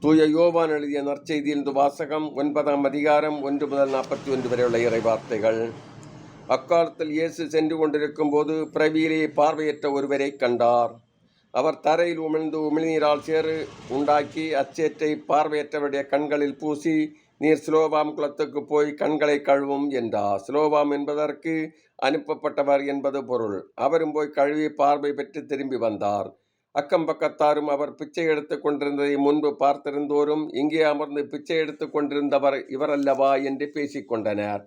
தூய யோவான் எழுதிய நற்செய்தியிலிருந்து வாசகம் 9ஆம் அதிகாரம் 1 முதல் 41 வரை உள்ள இறை வார்த்தைகள். அக்காலத்தில் இயேசு சென்று கொண்டிருக்கும் போது பிறவியிலே பார்வையற்ற ஒருவரை கண்டார். அவர் தரையில் உமிழ்ந்து உமிழ்நீரால் சேறு உண்டாக்கி அச்சேற்றை பார்வையற்றவருடைய கண்களில் பூசி, நீர் சிலோவாம் குளத்துக்கு போய் கண்களை கழுவும் என்றார். சிலோவாம் என்பதற்கு அனுப்பப்பட்டவர் என்பது பொருள். அவரும் போய் கழுவி பார்வை பெற்று திரும்பி வந்தார். அக்கம் பக்கத்தாரும் அவர் பிச்சை எடுத்து கொண்டிருந்ததை முன்பு பார்த்திருந்தோரும், இங்கே அமர்ந்து பிச்சை எடுத்து கொண்டிருந்தவர் இவரல்லவா என்று பேசிக்கொண்டனர்.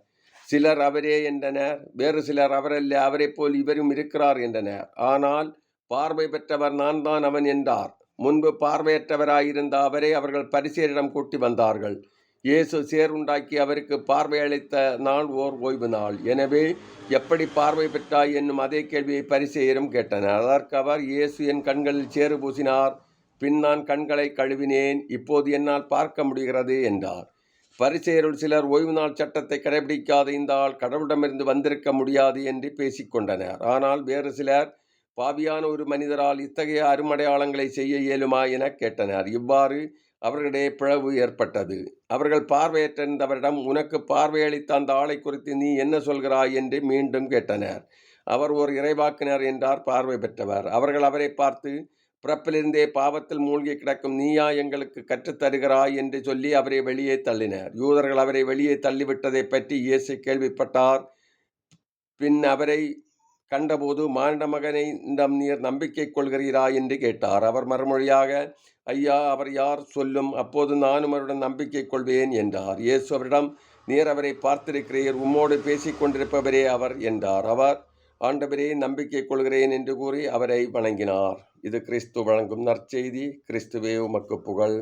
சிலர் அவரே என்றனர், வேறு சிலர் அவரல்ல, அவரை போல் இவரும் இருக்கிறார் என்றனர். ஆனால் பார்வை பெற்றவர் நான் தான் அவன் என்றார். முன்பு பார்வையற்றவராயிருந்த அவரை அவர்கள் பரிசேயரிடம் கூட்டி வந்தார்கள். இயேசு சேருண்டாக்கி அவருக்கு பார்வை அளித்த நாள் ஓர் ஓய்வு நாள். எனவே எப்படி பார்வை பெற்றாய் என்னும் அதே கேள்வியை பரிசேயரும் கேட்டனர். அதற்கு அவர், இயேசு என் கண்களில் சேறு பூசினார், பின் நான் கண்களை கழுவினேன், இப்போது என்னால் பார்க்க முடிகிறது என்றார். பரிசேயருள் சிலர் ஓய்வு நாள் சட்டத்தை கடைபிடிக்காத இந்த ஆள் கடவுளிடமிருந்து வந்திருக்க முடியாது என்று பேசிக்கொண்டனர். ஆனால் வேறு சிலர், பாவியான ஒரு மனிதரால் இத்தகைய அருமடையாளங்களை செய்ய இயலுமா என கேட்டனர். இவ்வாறு அவர்களிடையே பிளவு ஏற்பட்டது. அவர்கள் பார்வையற்றிருந்தவரிடம், உனக்கு பார்வையளித்த அந்த ஆளை குறித்து நீ என்ன சொல்கிறாய் என்று மீண்டும் கேட்டனர். அவர் ஒரு இறைவாக்கினர் என்றார் பார்வை பெற்றவர். அவர்கள் அவரை பார்த்து, பிறப்பிலிருந்தே பாவத்தில் மூழ்கி கிடக்கும் நீயா எங்களுக்கு கற்றுத்தருகிறாய் என்று சொல்லி அவரை வெளியே தள்ளினர். யூதர்கள் அவரை வெளியே தள்ளிவிட்டதை பற்றி இயேசு கேள்விப்பட்டார். பின் அவரை கண்டபோது, மானிட மகனிடம் நீர் நம்பிக்கை கொள்கிறீரா என்று கேட்டார். அவர் மறுமொழியாக, ஐயா, அவர் யார் சொல்லும், அப்போது நானும் அவருடன் நம்பிக்கை கொள்வேன் என்றார். இயேசு அவரிடம், நீர் அவரை பார்த்திருக்கிறீர், உம்மோடு பேசிக் கொண்டிருப்பவரே அவர் என்றார். அவர், ஆண்டவரே, நம்பிக்கை கொள்கிறேன் என்று கூறி அவரை வணங்கினார். இது கிறிஸ்து வழங்கும் நற்செய்தி. கிறிஸ்துவே உமக்கு புகழ்.